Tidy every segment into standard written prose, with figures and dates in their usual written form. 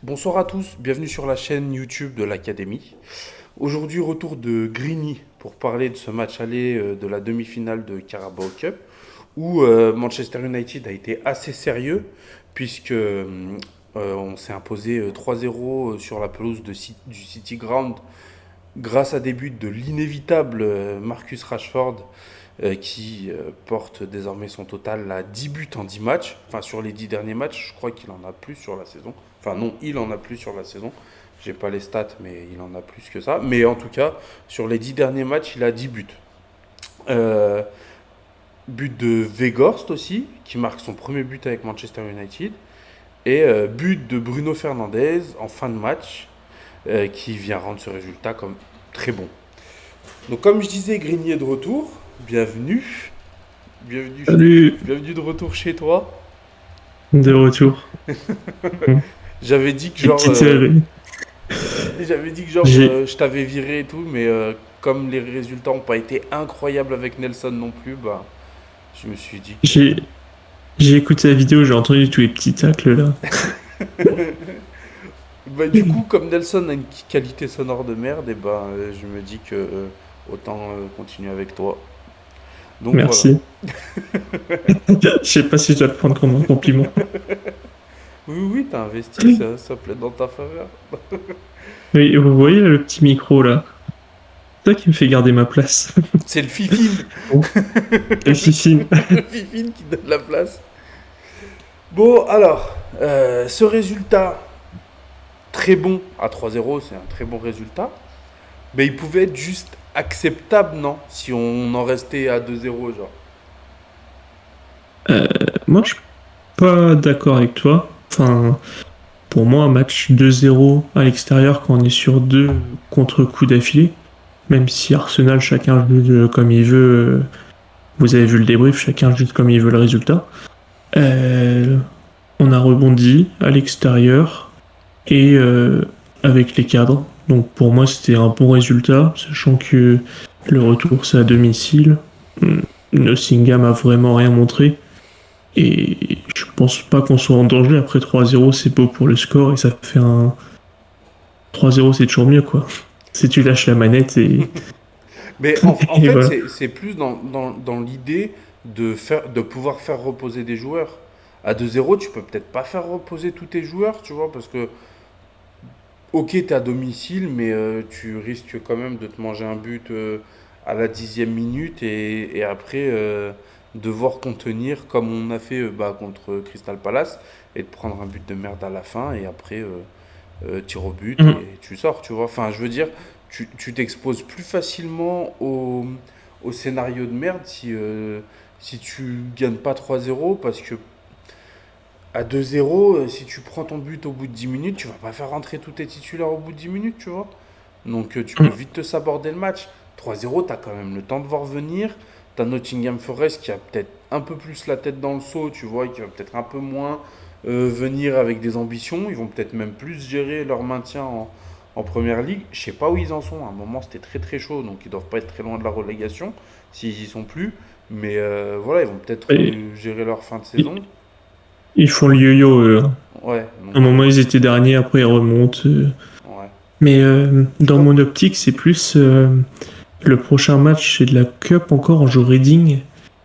Bonsoir à tous, bienvenue sur la chaîne YouTube de l'Académie. Aujourd'hui, retour de Grigny pour parler de ce match aller de la demi-finale de Carabao Cup où Manchester United a été assez sérieux puisque on s'est imposé 3-0 sur la pelouse du City Ground grâce à des buts de l'inévitable Marcus Rashford qui porte désormais son total à 10 buts en 10 matchs. Enfin, sur les 10 derniers matchs, je crois qu'il en a plus sur la saison. Enfin, non, il en a plus sur la saison. J'ai pas les stats, mais il en a plus que ça. Mais en tout cas, sur les 10 derniers matchs, il a 10 buts. Euh, But de Weghorst aussi, qui marque son premier but avec Manchester United. Et but de Bruno Fernandes en fin de match, qui vient rendre ce résultat comme très bon. Donc comme je disais, Grigny est de retour. Bienvenue. Bienvenue, Salut, bienvenue de retour chez toi. de retour. J'avais dit que Une genre, petite série. J'ai, je t'avais viré et tout, mais comme les résultats n'ont pas été incroyables avec Nelson non plus, bah je me suis dit que j'ai, j'ai écouté la vidéo, j'ai entendu tous les petits tacles là. bah du coup comme Nelson a une qualité sonore de merde, et bah je me dis que autant continuer avec toi. Donc voilà. Merci. Je sais pas si je dois le prendre comme un compliment. Oui, oui, t'as investi, ça plaît dans ta faveur. Oui, vous voyez là, le petit micro là? C'est ça qui me fait garder ma place. C'est le Fifine, Bon, et Fifine. le Fifine qui donne la place. Bon, alors, ce résultat très bon à 3-0, c'est un très bon résultat. Mais il pouvait être juste acceptable, non? Si on en restait à 2-0, genre. Moi, je suis pas d'accord avec toi. Enfin, pour moi, un match 2-0 à l'extérieur quand on est sur deux contre-coups d'affilée, même si Arsenal, chacun joue comme il veut. Vous avez vu le débrief, chacun joue comme il veut le résultat. Euh, on a rebondi à l'extérieur et avec les cadres. Donc pour moi, c'était un bon résultat, sachant que le retour, c'est à domicile. Nottingham a vraiment rien montré. Et je pense pas qu'on soit en danger. Après 3-0, c'est beau pour le score et ça fait un 3-0, c'est toujours mieux, quoi. Si tu lâches la manette Mais en et fait, voilà. c'est plus dans l'idée de pouvoir faire reposer des joueurs. À 2-0, tu peux peut-être pas faire reposer tous tes joueurs, tu vois, parce que ok, t'es à domicile, mais tu risques quand même de te manger un but à la 10e minute et après devoir contenir comme on a fait bah, contre Crystal Palace et de prendre un but de merde à la fin et après tir au but Mm. et tu sors, tu vois. Enfin, je veux dire, tu t'exposes plus facilement au scénario de merde si tu gagnes pas 3-0 parce que à 2-0, si tu prends ton but au bout de 10 minutes, tu vas pas faire rentrer tous tes titulaires au bout de 10 minutes, tu vois. Donc tu peux Mm. vite te saborder le match. 3-0, tu as quand même le temps de voir venir. Tu as Nottingham Forest qui a peut-être un peu plus la tête dans le seau, tu vois, et qui va peut-être un peu moins venir avec des ambitions. Ils vont peut-être même plus gérer leur maintien en première ligue. Je sais pas où ils en sont. À un moment, c'était très très chaud, donc ils doivent pas être très loin de la relégation, s'ils y sont plus. Mais voilà, ils vont peut-être Et gérer leur fin de saison. ils, ils font le yo-yo, eux, hein. Ouais, À un donc moment, ils étaient derniers, après, ils remontent. ouais. Mais C'est dans pas. mon optique, c'est plus le prochain match, c'est de la Cup encore, on joue Reading.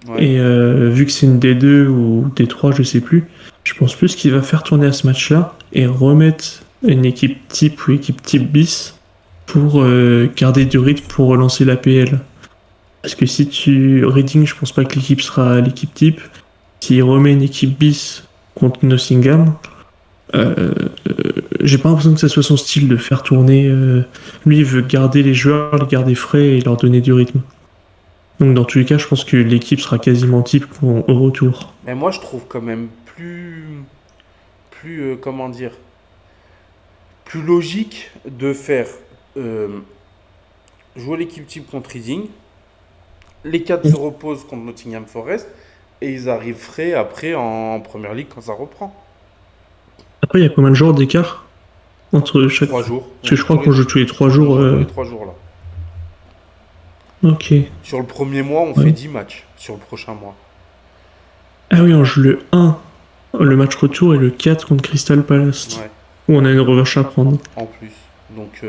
Ouais. Et vu que c'est une D2 ou D3, je sais plus, je pense plus qu'il va faire tourner à ce match-là et remettre une équipe type ou équipe type bis pour garder du rythme pour relancer l'APL. Parce que si tu. Reading, je pense pas que l'équipe sera l'équipe type. S'il remet une équipe bis contre Nottingham, euh, j'ai pas l'impression que ça soit son style de faire tourner. Lui, il veut garder les joueurs, les garder frais et leur donner du rythme. Donc, dans tous les cas, je pense que l'équipe sera quasiment type au retour. Mais moi, je trouve quand même comment dire, plus logique de faire euh, jouer l'équipe type contre Reading. Les 4 se reposent contre Nottingham Forest et ils arrivent frais après en première ligue quand ça reprend. Après, il y a combien de jours d'écart entre chaque. 3 jours. Parce que je crois qu'on joue tous les trois On jours. joue tous les 3 jours là. Ok. Sur le premier mois, on fait Ouais. 10 matchs. Sur le prochain mois. Ah oui, on joue le 1, le match retour, et le 4 contre Crystal Palace. Ouais. où on a une revanche à prendre. en plus. Donc,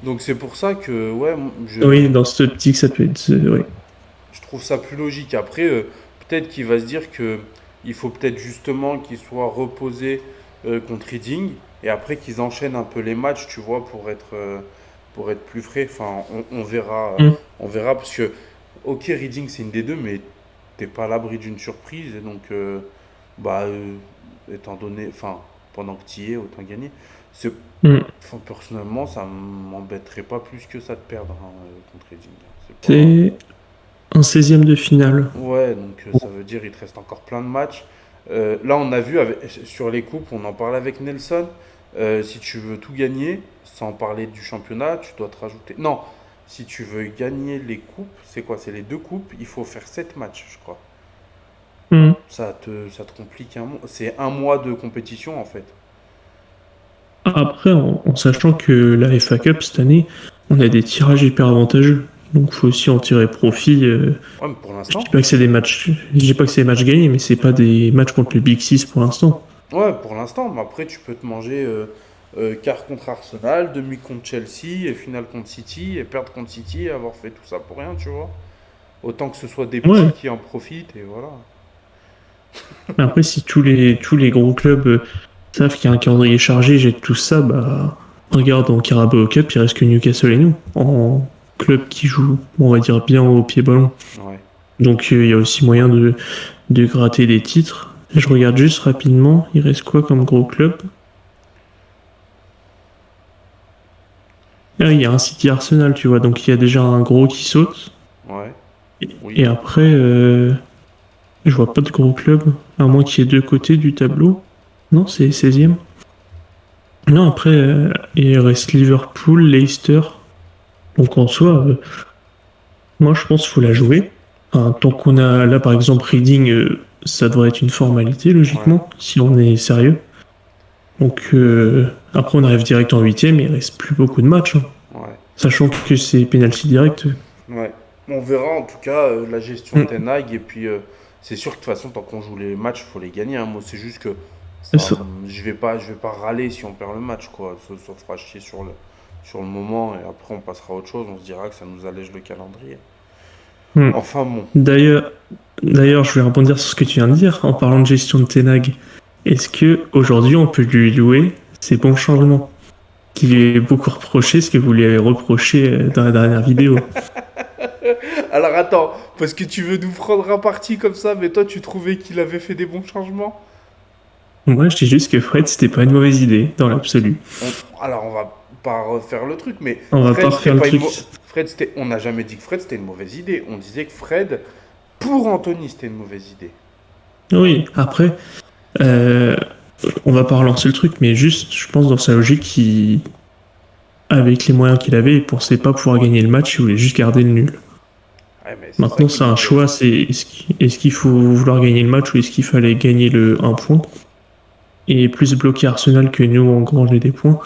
donc c'est pour ça que, ouais, Oui, dans cette optique, ça peut être. Oui. je trouve ça plus logique. Après, peut-être qu'il va se dire que il faut peut-être justement qu'il soit reposé contre Reading et après qu'ils enchaînent un peu les matchs, tu vois, pour être plus frais. Enfin, Mm. on verra parce que, ok, Reading c'est une des deux, mais t'es pas à l'abri d'une surprise et donc, bah, étant donné, enfin, pendant que tu y es, autant gagner. C'est, Mm. enfin, personnellement, ça m'embêterait pas plus que ça de perdre hein, contre Reading. C'est pas. C'est un 16e de finale. Ouais, donc ça veut dire il te reste encore plein de matchs. Là, on a vu sur les coupes, on en parlait avec Nelson. Si tu veux tout gagner, sans parler du championnat, tu dois te rajouter. Non, si tu veux gagner les coupes, c'est quoi? C'est les deux coupes, il faut faire 7 matchs, je crois. Mm. Ça te complique un mois. C'est un mois de compétition en fait. Après, en sachant que la FA Cup, cette année, on a des tirages hyper avantageux. Donc, faut aussi en tirer profit. Ouais, mais pour Je dis l'instant. pas que c'est des matchs. Je dis pas que c'est des matchs gagnés, mais c'est pas des matchs contre le Big Six pour l'instant. Ouais, pour l'instant. Mais après, tu peux te manger quart contre Arsenal, demi contre Chelsea, et finale contre City, et perdre contre City, et avoir fait tout ça pour rien, tu vois. Autant que ce soit des petits Ouais. qui en profitent, et voilà. Mais après, si tous les gros clubs savent qu'il y a un calendrier chargé, jettent tout ça, bah, regarde, en Carabao Cup, il reste que Newcastle et nous, en club qui joue, on va dire, bien au pied ballon. Ouais. Donc, il y a aussi moyen de gratter des titres. Je regarde juste rapidement, il reste quoi comme gros club? Ah, il y a un City Arsenal, tu vois, donc il y a déjà un gros qui saute. Ouais. Et Oui. après, je vois pas de gros club, à moins qu'il y ait deux côtés du tableau. Non, c'est 16e. Non, après, il reste Liverpool, Leicester. Donc en soi, moi je pense qu'il faut la jouer. Enfin, tant qu'on a là, par exemple, Reading, ça devrait être une formalité, Ouais. logiquement, si on est sérieux. Donc après, on arrive direct en 8e, il reste plus beaucoup de matchs, hein. Ouais. Sachant que c'est penalty direct. Ouais. On verra en tout cas la gestion de Mm. Ten Hag. Et puis, c'est sûr que de toute façon, tant qu'on joue les matchs, il faut les gagner, hein. Moi, c'est juste que C'est ça, ça. je vais pas râler si on perd le match, quoi. Ça fera chier sur le moment. Et après, on passera à autre chose. On se dira que ça nous allège le calendrier. Mm. Enfin, bon. D'ailleurs, d'ailleurs, je vais rebondir sur ce que tu viens de dire en parlant de gestion de Tenag. Est-ce que aujourd'hui on peut lui louer ses bons changements qui lui est beaucoup reproché, ce que vous lui avez reproché dans la dernière vidéo? Alors, attends. Parce que tu veux nous prendre un parti comme ça, mais toi, tu trouvais qu'il avait fait des bons changements? Moi, je dis juste que Fred, c'était pas une mauvaise idée dans l'absolu. Alors, on va pas refaire le truc, mais On va pas refaire le truc. On n'a jamais dit que Fred c'était une mauvaise idée. On disait que Fred, pour Anthony, c'était une mauvaise idée. Oui, après, euh, on va pas relancer le truc, mais juste, je pense dans sa logique, avec les moyens qu'il avait, il pensait pas pouvoir gagner le match, il voulait juste garder le nul. Ouais, mais c'est ça Maintenant, qui c'est un m'embête. choix, c'est est-ce qu'il faut vouloir gagner le match ou est-ce qu'il fallait gagner le 1 point et plus bloquer Arsenal que nous engranger des points,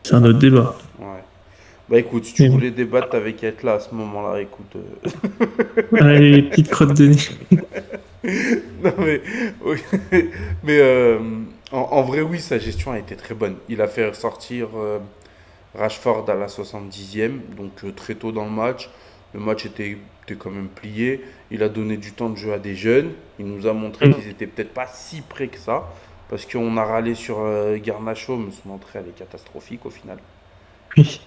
c'est un autre débat. Ouais. Bah écoute, si tu Mais bon. voulais débattre, t'avais qu'à être là à ce moment-là. Écoute. Allez, petite crotte de nez. Non mais, oui. Mais en vrai, oui, sa gestion a été très bonne. Il a fait sortir Rashford à la 70e, donc très tôt dans le match. Le match était quand même plié. Il a donné du temps de jeu à des jeunes. Il nous a montré Mm. qu'ils étaient peut-être pas si près que ça. Parce qu'on a râlé sur Garnacho, mais son entrée elle est catastrophique au final. Oui.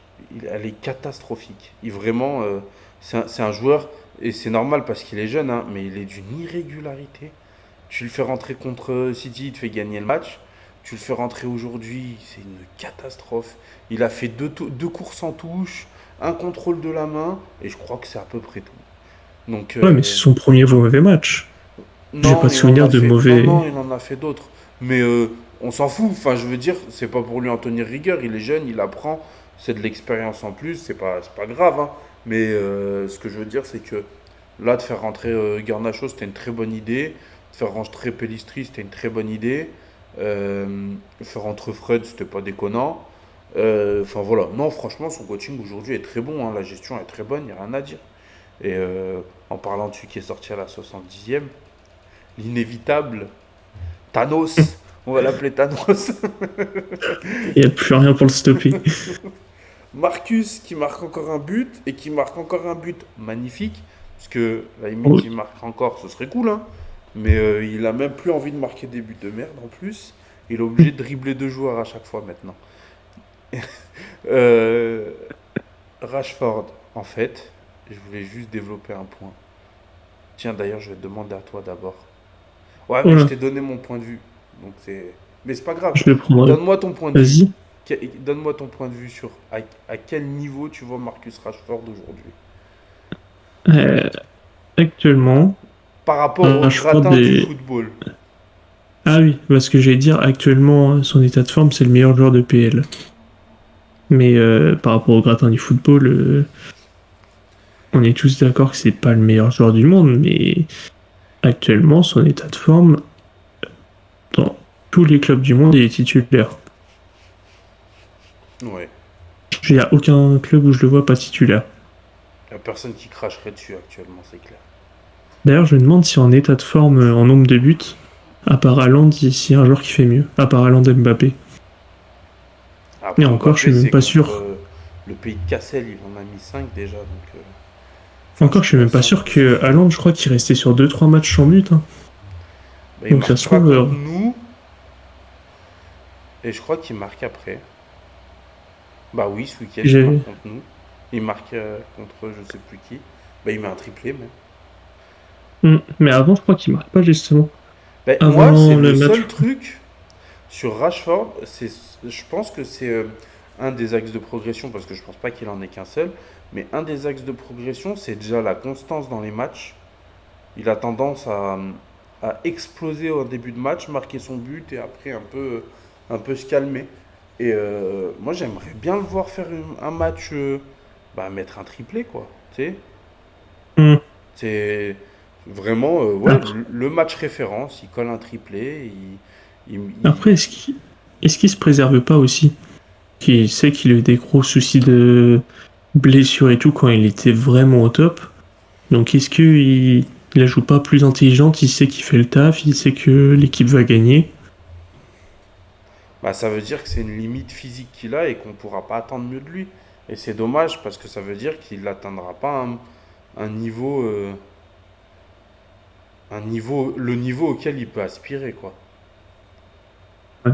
Elle est catastrophique. Vraiment, c'est un joueur, et c'est normal parce qu'il est jeune, hein, mais il est d'une irrégularité. Tu le fais rentrer contre City, il te fait gagner le match. Tu le fais rentrer aujourd'hui, c'est une catastrophe. Il a fait deux courses en touche, un contrôle de la main, et je crois que c'est à peu près tout. Donc, Ouais, mais c'est son premier mauvais match. J'ai pas non, de souvenir de non, mauvais. il en a fait d'autres. Mais on s'en fout. Enfin, je veux dire, c'est pas pour lui en tenir rigueur. Il est jeune, il apprend. C'est de l'expérience en plus. C'est pas grave, hein. Mais ce que je veux dire, c'est que là, de faire rentrer Garnacho, c'était une très bonne idée. De faire rentrer Pellistri, c'était une très bonne idée. Faire rentrer Fred, c'était pas déconnant. Enfin voilà. Non, franchement, son coaching aujourd'hui est très bon, hein. La gestion est très bonne, il n'y a rien à dire. Et en parlant de celui qui est sorti à la 70e, l'inévitable Thanos. On va l'appeler Thanos. Il n'y a plus rien pour le stopper. Marcus qui marque encore un but et qui marque encore un but magnifique. Parce que la limite, Oui. il marque encore, ce serait cool, hein. Mais il a même plus envie de marquer des buts de merde en plus. Il est obligé de dribbler deux joueurs à chaque fois maintenant. Euh, Rashford, en fait, je voulais juste développer un point. Tiens, d'ailleurs, je vais te demander à toi d'abord. Ouais, mais je Voilà, t'ai donné mon point de vue. Donc c'est. Mais c'est pas grave. je le prendrai. Donne-moi ton point de vue. Vas-y. Donne-moi ton point de vue sur à quel niveau tu vois Marcus Rashford aujourd'hui. Euh, Actuellement, Par rapport au Rashford gratin du est... football. Ah oui, parce que j'allais dire, actuellement, son état de forme, c'est le meilleur joueur de PL. Mais par rapport au gratin du football, on est tous d'accord que c'est pas le meilleur joueur du monde, mais actuellement, son état de forme, dans tous les clubs du monde, il est titulaire. Ouais. Il n'y a aucun club où je le vois pas titulaire. Y a personne qui cracherait dessus actuellement, c'est clair. D'ailleurs, je me demande si en état de forme, en nombre de buts, à part Haaland, s'il y a un joueur qui fait mieux. À part Haaland et Mbappé. Et Après encore, je Mbappé, suis même c'est pas contre sûr. le pays de Cassel, il en a mis 5 déjà. Donc, enfin, Encore, je c'est suis pas même pas 5. sûr que Haaland, je crois qu'il restait sur 2-3 matchs sans but, hein. Bah, il Donc ça marque se pas trouve, contre nous et je crois qu'il marque après. Bah oui, ce week-end, il j'ai... marque contre nous. Il marque contre je sais plus qui. Bah, il met un triplé même. Mais avant, je crois qu'il marque pas justement. Ben, moi, c'est Avant le le match. seul truc sur Rashford. Je pense que c'est un des axes de progression, parce que je pense pas qu'il en ait qu'un seul. Mais un des axes de progression, c'est déjà la constance dans les matchs. Il a tendance à exploser au début de match, marquer son but et après un peu se calmer. Et moi, j'aimerais bien le voir faire un match, bah, mettre un triplé, quoi. Tu sais, Hum. c'est vraiment ouais, Après, le match référence. Il colle un triplé. après est-ce qu'il se préserve pas aussi? Qui sait qu'il a eu des gros soucis de blessures et tout quand il était vraiment au top. Donc est-ce qu'il il la joue pas plus intelligente? Il sait qu'il fait le taf, il sait que l'équipe va gagner. Bah, ça veut dire que c'est une limite physique qu'il a et qu'on ne pourra pas attendre mieux de lui. Et c'est dommage parce que ça veut dire qu'il n'atteindra pas un niveau, le niveau auquel il peut aspirer, quoi. Ouais.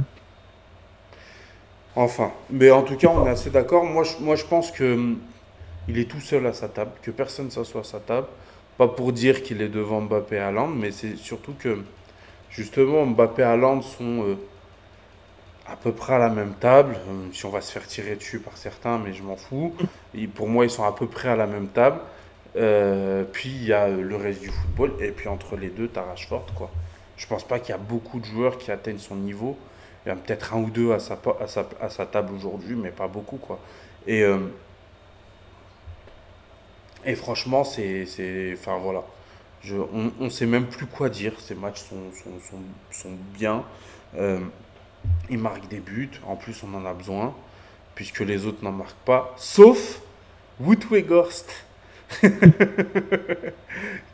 Enfin, mais en tout cas, on est assez d'accord. Moi, je pense que il est tout seul à sa table, que personne ne s'assoit à sa table. Pas pour dire qu'il est devant Mbappé et Haaland, mais c'est surtout que justement Mbappé et Haaland sont à peu près à la même table. Si on va se faire tirer dessus par certains, mais je m'en fous. Et pour moi, ils sont à peu près à la même table. Puis il y a le reste du football. Et puis entre les deux, t'as Rashford, quoi. Je pense pas qu'il y a beaucoup de joueurs qui atteignent son niveau. Il y en a peut-être un ou deux à sa table aujourd'hui, mais pas beaucoup, quoi. Et, euh, et franchement, enfin voilà. On sait même plus quoi dire. Ces matchs sont bien. Euh, ils marquent des buts. En plus, on en a besoin, puisque les autres n'en marquent pas. Sauf Wout Weghorst.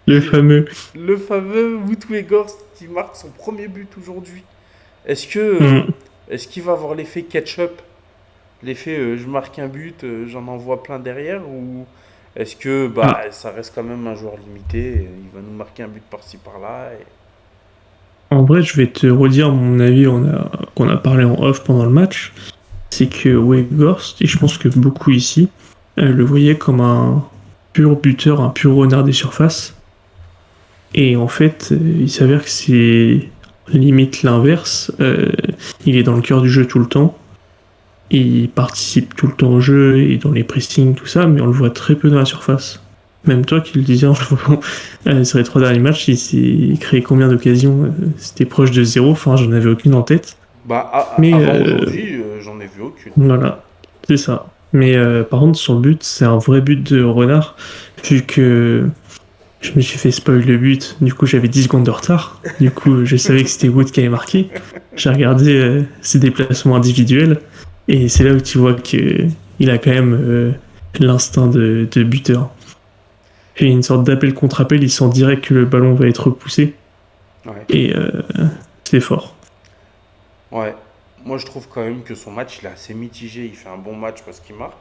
Le fameux. Le fameux Wout Weghorst qui marque son premier but aujourd'hui. Est-ce que Hum. est-ce qu'il va avoir l'effet ketchup? L'effet je marque un but, j'en envoie plein derrière? Ou est-ce que Ah, bah, ça reste quand même un joueur limité, il va nous marquer un but par-ci par-là en vrai, je vais te redire mon avis qu'on a parlé en off pendant le match. C'est que Weghorst, et je pense que beaucoup ici, le voyaient comme un pur buteur, un pur renard des surfaces. Et en fait, il s'avère que c'est limite l'inverse. Il est dans le cœur du jeu tout le temps. Il participe tout le temps au jeu et dans les pressings, tout ça, mais on le voit très peu dans la surface. Même toi qui le disais sur les 3 derniers matchs, il s'est créé combien d'occasions? C'était proche de zéro, enfin j'en avais aucune en tête. Bah, Mais avant aujourd'hui, j'en ai vu aucune. voilà, c'est ça. Mais par contre, son but, c'est un vrai but de renard, vu que je me suis fait spoil le but, du coup j'avais 10 secondes de retard, du coup je savais que c'était Wood qui avait marqué. J'ai regardé ses déplacements individuels, et c'est là où tu vois que il a quand même l'instinct de buteur. Puis il y a une sorte d'appel contre appel, il sent direct que le ballon va être repoussé, Ouais. et c'est fort. Ouais. Moi, je trouve quand même que son match, il est assez mitigé. Il fait un bon match parce qu'il marque.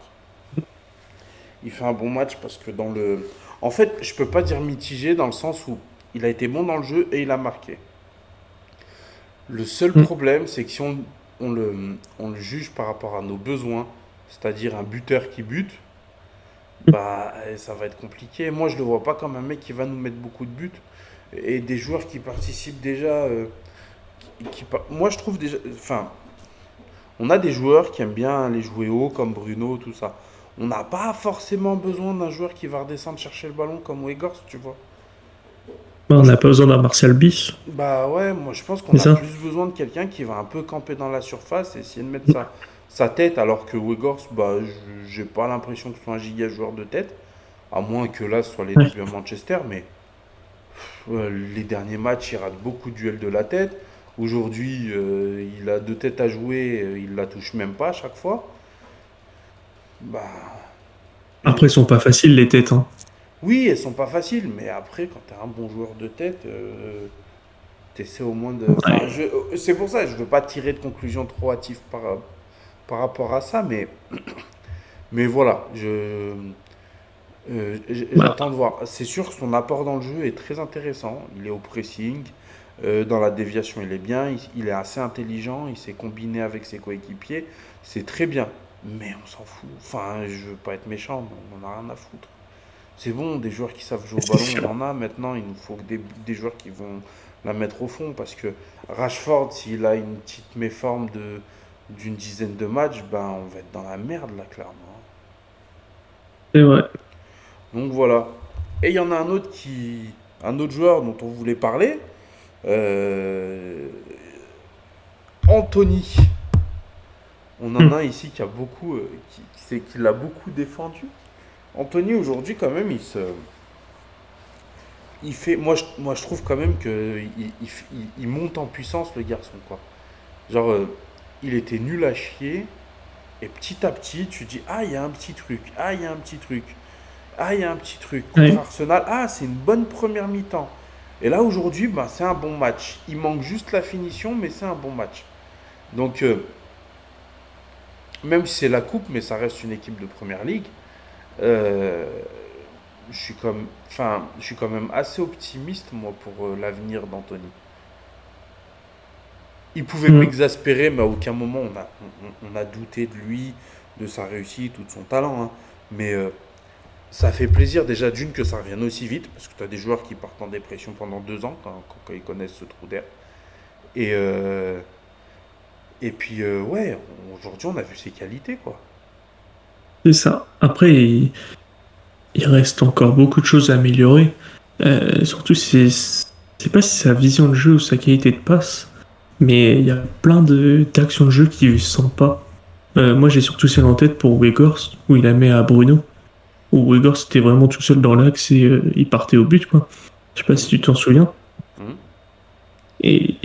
Il fait un bon match parce que dans le... En fait, je peux pas dire mitigé dans le sens où il a été bon dans le jeu et il a marqué. Le seul Mm. problème, c'est que si on le juge par rapport à nos besoins, c'est-à-dire un buteur qui bute, bah ça va être compliqué. Moi, je le vois pas comme un mec qui va nous mettre beaucoup de buts et des joueurs qui participent déjà. Moi, je trouve déjà. Enfin, on a des joueurs qui aiment bien les jouer haut, comme Bruno, tout ça. On n'a pas forcément besoin d'un joueur qui va redescendre chercher le ballon comme Weghorst, tu vois. Bah, on Moi, je n'a pas besoin d'un Martial bis, Bah ouais, moi je pense c'est qu'on a ça? plus besoin de quelqu'un qui va un peu camper dans la surface et essayer de mettre sa tête, alors que Weghorst, bah j'ai pas l'impression que ce soit un giga joueur de tête, à moins que là ce soit les Ouais. débuts à Manchester, mais les derniers matchs il rate beaucoup de duels de la tête. Aujourd'hui, il a deux têtes à jouer, il la touche même pas à chaque fois. Bah, Après, ils sont pas faciles, les têtes, hein. oui, elles sont pas faciles, mais après, quand t'es un bon joueur de tête, t'essaies au moins de. Enfin, Ouais. c'est pour ça, je veux pas tirer de conclusion trop hâtive par rapport à ça, mais voilà, j'attends Bah, de voir. C'est sûr que son apport dans le jeu est très intéressant. Il est au pressing, dans la déviation, il est bien, il est assez intelligent, il s'est combiné avec ses coéquipiers, c'est très bien. Mais on s'en fout. Enfin, je veux pas être méchant, mais on en a rien à foutre. C'est bon, des joueurs qui savent jouer au c'est ballon, on sûr. en a. Maintenant, il nous faut que des joueurs qui vont la mettre au fond. Parce que Rashford, s'il a une petite méforme d'une dizaine de matchs, ben, on va être dans la merde, là, clairement. C'est vrai. Donc voilà. Et il y en a un autre joueur dont on voulait parler. euh, Anthony. On en Hmm. a un ici qui a beaucoup, qui l'a beaucoup défendu. Anthony, aujourd'hui, quand même, il fait, moi, je trouve quand même que il monte en puissance le garçon quoi. Genre, il était nul à chier et petit à petit tu dis ah il y a un petit truc, ah il y a un petit truc, ah il y a un petit truc contre Ouais. Arsenal, ah c'est une bonne première mi-temps. Et là aujourd'hui bah, c'est un bon match. Il manque juste la finition mais c'est un bon match. Donc même si c'est la coupe mais ça reste une équipe de première ligue. euh, je suis quand même assez optimiste moi pour l'avenir d'Anthony. Il pouvait Hmm. m'exaspérer, mais à aucun moment on a douté de lui, de sa réussite ou de son talent, hein. Mais ça fait plaisir déjà d'une que ça revienne aussi vite, parce que tu as des joueurs qui partent en dépression pendant 2 ans quand ils connaissent ce trou d'air. Et, et puis ouais, aujourd'hui on a vu ses qualités quoi. C'est ça. Après, il reste encore beaucoup de choses à améliorer. Surtout, c'est pas si sa vision de jeu ou sa qualité de passe, mais il y a plein d'actions de jeu qui ne sont pas. Moi, j'ai surtout celle en tête pour Weghorst, où il la met à Bruno, où Weghorst était vraiment tout seul dans l'axe et il partait au but, quoi. Je sais pas si Mhm. tu t'en souviens. Mhm. Et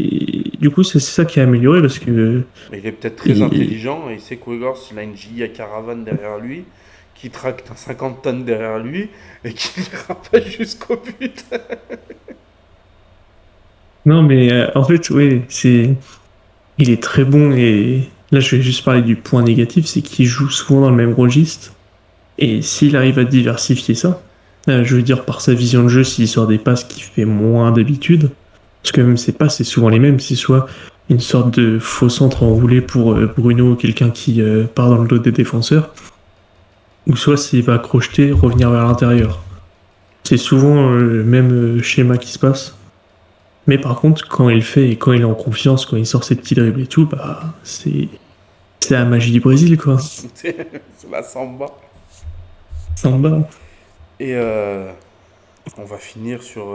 du coup, c'est ça qui a amélioré parce que Mais il est peut-être très il- intelligent et il sait que Weghorst, il a une giga caravane derrière lui, qui tracte un 50 tonnes derrière lui et qui n'ira pas jusqu'au but. non, mais en fait, oui, il est très bon et là, je vais juste parler du point négatif, c'est qu'il joue souvent dans le même registre. Et s'il arrive à diversifier ça, je veux dire par sa vision de jeu, s'il sort des passes qu'il fait moins d'habitude, parce que même ses passes, c'est souvent les mêmes, c'est soit une sorte de faux centre enroulé pour Bruno, quelqu'un qui part dans le dos des défenseurs, ou soit s'il va crocheter, revenir vers l'intérieur. C'est souvent le même schéma qui se passe. Mais par contre, quand il le fait et quand il est en confiance, quand il sort ses petits dribbles et tout, bah c'est la magie du Brésil, quoi. C'est la samba. Samba. Et on va finir sur.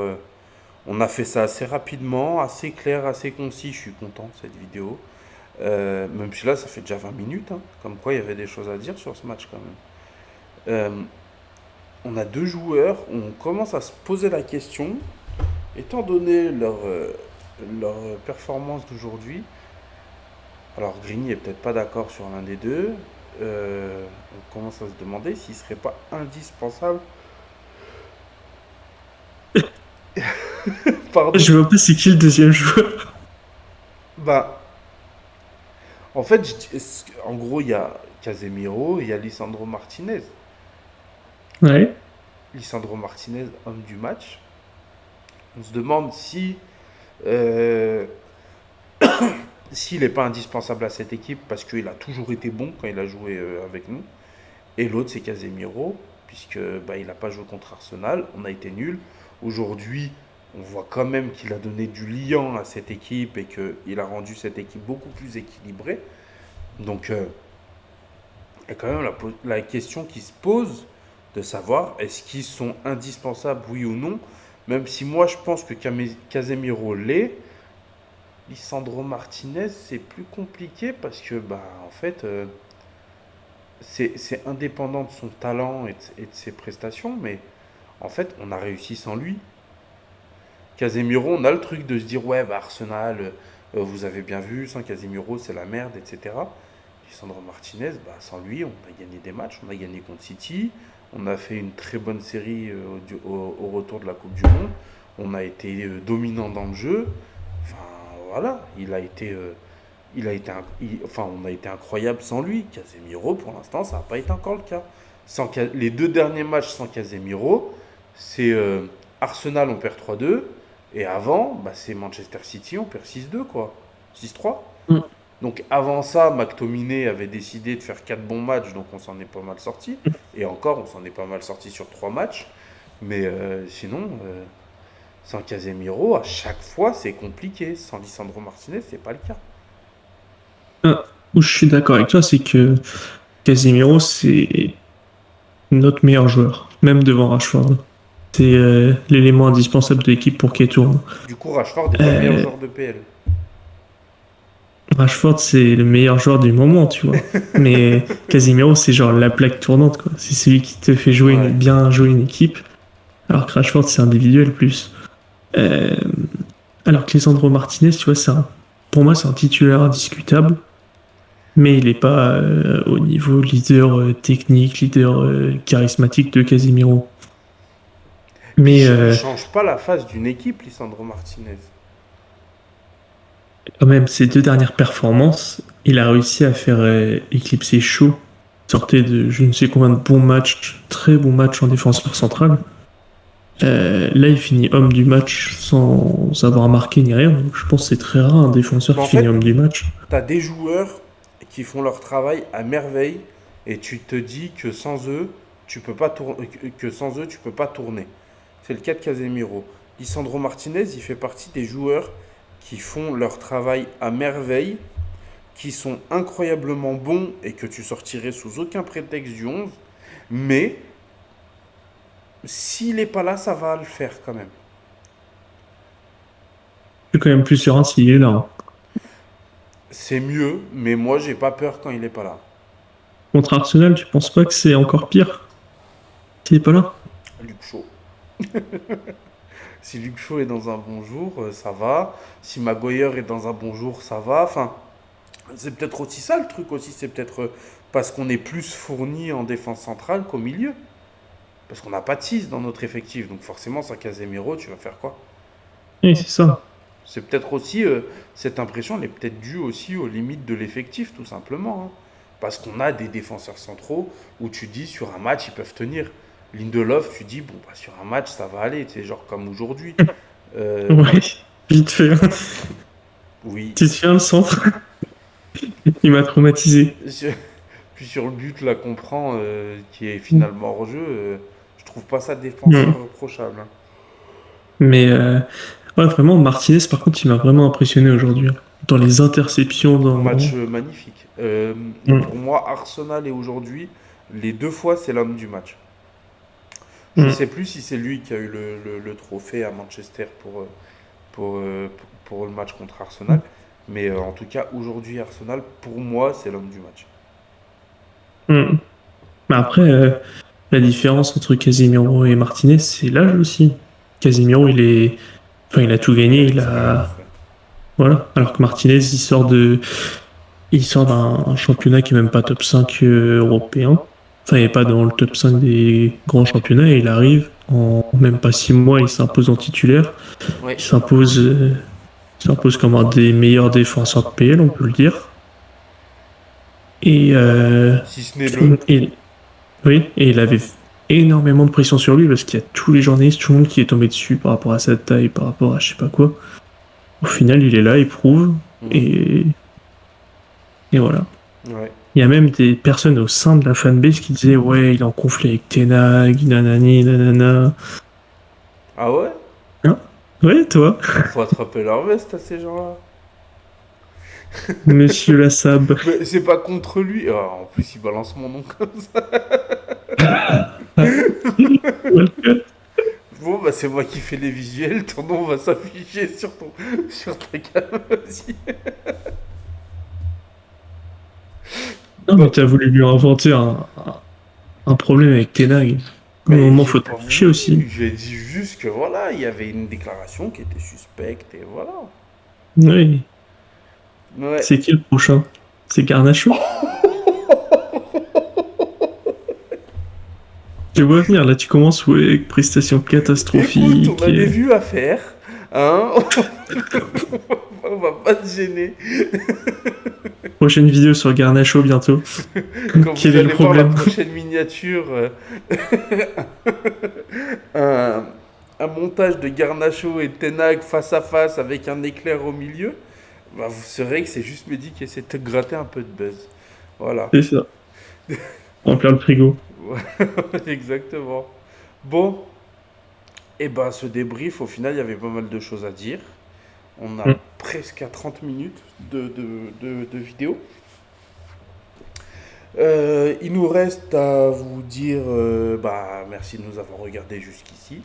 On a fait ça assez rapidement, assez clair, assez concis. Je suis content de cette vidéo. Même si là, ça fait déjà 20 minutes, hein. Comme quoi, il y avait des choses à dire sur ce match quand même. Euh, on a deux joueurs, on commence à se poser la question, étant donné leur performance d'aujourd'hui. Alors, Grigny est peut-être pas d'accord sur l'un des deux. On commence à se demander s'il serait pas indispensable. Pardon. Je vois pas c'est qui le deuxième joueur. Bah, En fait, en gros, il y a Casemiro et il y a Lisandro Martinez. Ouais. Lisandro Martinez, homme du match. On se demande si euh, s'il n'est pas indispensable à cette équipe parce qu'il a toujours été bon quand il a joué avec nous. Et l'autre, c'est Casemiro, puisque bah, il n'a pas joué contre Arsenal, on a été nul. Aujourd'hui, on voit quand même qu'il a donné du liant à cette équipe et qu'il a rendu cette équipe beaucoup plus équilibrée. Donc, il y a quand même la question qui se pose de savoir est-ce qu'ils sont indispensables, oui ou non. Même si moi, je pense que Casemiro l'est, Lisandro Martinez, c'est plus compliqué parce que, bah, en fait, c'est indépendant de son talent et de ses prestations, mais en fait, on a réussi sans lui. Casemiro, on a le truc de se dire, ouais, bah Arsenal, vous avez bien vu, sans Casemiro, c'est la merde, etc. Lisandro Martinez, bah, sans lui, on a gagné des matchs, on a gagné contre City, on a fait une très bonne série au retour de la Coupe du Monde, on a été dominant dans le jeu. Enfin, voilà, enfin, on a été incroyable sans lui. Casemiro, pour l'instant, ça n'a pas été encore le cas. Les deux derniers matchs sans Casemiro, c'est Arsenal, on perd 3-2. Et avant, bah, c'est Manchester City, on perd 6-2, quoi. 6-3. Mm. Donc avant ça, McTominay avait décidé de faire 4 bons matchs, donc on s'en est pas mal sorti. Et encore, on s'en est pas mal sorti sur 3 matchs. Mais sinon, sans Casemiro, à chaque fois, c'est compliqué. Sans Lisandro Martinez, c'est pas le cas. Ah, où je suis d'accord avec toi, c'est que Casemiro, c'est notre meilleur joueur, même devant Rashford. C'est l'élément indispensable de l'équipe pour qu'elle tourne. Du coup, Rashford n'est pas le meilleur Euh, joueur de PL. Rashford, c'est le meilleur joueur du moment, tu vois. Mais Casemiro, c'est genre la plaque tournante, quoi. C'est celui qui te fait Ouais. bien jouer une équipe. Alors que Rashford, c'est individuel plus. Euh, alors que Lisandro Martinez, tu vois, pour moi, c'est un titulaire indiscutable. Mais il n'est pas au niveau leader technique, leader charismatique de Casemiro. Puis Mais il change pas la face d'une équipe, Lisandro Martinez. quand même, ses deux dernières performances, il a réussi à faire éclipser Shaw. Il sortait de je ne sais combien de bons matchs, très bons matchs en défenseur central. Là, il finit homme du match sans avoir marqué ni rien. Donc, je pense que c'est très rare un défenseur Mais en qui finit fait, homme du match. tu as des joueurs qui font leur travail à merveille et tu te dis que sans eux, tu peux pas tourner. C'est le cas de Casemiro. Lisandro Martinez, il fait partie des joueurs qui font leur travail à merveille, qui sont incroyablement bons et que tu sortirais sous aucun prétexte du 11. Mais s'il n'est pas là, ça va le faire quand même. Je suis quand même plus serein s'il est là, hein. C'est mieux, mais moi j'ai pas peur quand il n'est pas là. Contre Arsenal, tu penses pas que c'est encore pire s'il est pas là? Luc Shaw. Si Luc Shaw est dans un bon jour, ça va. Si Maguire est dans un bon jour, ça va. Enfin, c'est peut-être aussi ça le truc aussi. C'est peut-être parce qu'on est plus fourni en défense centrale qu'au milieu. Parce qu'on n'a pas de 6 dans notre effectif. Donc forcément, sans Casemiro, tu vas faire quoi? Oui, c'est ça. C'est peut-être aussi, cette impression, elle est peut-être due aussi aux limites de l'effectif, tout simplement, hein. Parce qu'on a des défenseurs centraux où tu dis sur un match, ils peuvent tenir. Lindelof, tu dis, bon, bah, sur un match, ça va aller, c'est genre comme aujourd'hui. Ouais, vite fait, hein. Oui. Tu te souviens le centre? Il m'a traumatisé. Sur- Puis sur le but là qu'on prend, qui est finalement hors jeu, je trouve pas ça défenseur Mm. reprochable, hein. Mais ouais, vraiment, Martinez, par contre, il m'a vraiment impressionné aujourd'hui, hein. Dans les interceptions, Match dans. magnifique. Pour Mm. moi, Arsenal et aujourd'hui, les deux fois, c'est l'homme du match. Je Mm. sais plus si c'est lui qui a eu le trophée à Manchester pour, euh, pour le match contre Arsenal. Mais en tout cas, aujourd'hui, Arsenal, pour moi, c'est l'homme du match. Mm. Mais après, la différence entre Casemiro et Martinez, c'est l'âge aussi. Casemiro, enfin, il a tout Il a gagné, l'expérience, ouais. voilà. Alors que Martinez, il sort d'un championnat qui est même pas top 5 européen. Enfin, il n'est pas dans le top 5 des grands championnats et il arrive en même pas 6 mois, il s'impose en titulaire. Ouais. Il s'impose comme un des meilleurs défenseurs de PL, on peut le dire. Et, Si ce n'est le. et- oui, et il avait énormément de pression sur lui parce qu'il y a tous les journalistes, tout le monde qui est tombé dessus par rapport à sa taille, par rapport à je sais pas quoi. Au final, il est là, il prouve, Mhm. et, et voilà. Ouais. Il y a même des personnes au sein de la fanbase qui disaient ouais, il est en conflit avec Tenag, nanani, nanana. Ah ouais? Hein. Ouais, toi, Faut attraper leur veste à ces gens-là. Monsieur Lassab. Mais c'est pas contre lui. Ah, en plus, il balance mon nom comme ça. Bon, bah, c'est moi qui fais les visuels. Ton nom va s'afficher sur ta cam aussi. Non, mais Bah, t'as voulu lui inventer un problème avec Tenag. À un mais moment, j'ai faut pas tricher aussi. voulu. J'ai dit juste que voilà, il y avait une déclaration qui était suspecte et voilà. Oui. Ouais. C'est qui le prochain? C'est Garnacho? Tu vois venir, là tu commences, ouais, avec prestation Écoute, on catastrophique. a des vues à faire. Hein. On va pas se gêner. Prochaine vidéo sur Garnacho bientôt. Quand Quel vous est le allez voir la problème? prochaine miniature, un, un montage de Garnacho et Tenag face à face avec un éclair au milieu, bah vous saurez que c'est juste Mehdi qui essaie de te gratter un peu de buzz. Voilà. C'est ça. Remplir le frigo. Exactement. Bon, et ben ce débrief, au final, il y avait pas mal de choses à dire. On a Mm. presque à 30 minutes de vidéo. Il nous reste à vous dire bah, merci de nous avoir regardés jusqu'ici.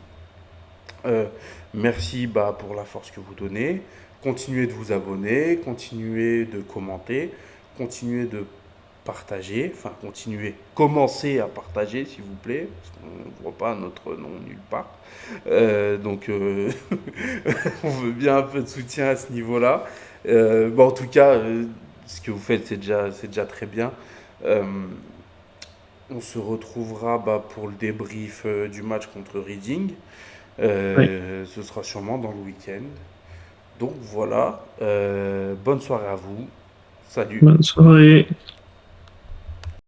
Euh, merci bah, pour la force que vous donnez. Continuez de vous abonner, continuez de commenter, continuez de partager, enfin continuez, commencez à partager s'il vous plaît, parce qu'on ne voit pas notre nom nulle part. Donc on veut bien un peu de soutien à ce niveau-là. Bon, en tout cas, ce que vous faites c'est déjà très bien. Euh, on se retrouvera bah, pour le débrief du match contre Reading. Oui. Ce sera sûrement dans le week-end. Donc voilà, bonne soirée à vous. Salut. Bonne soirée.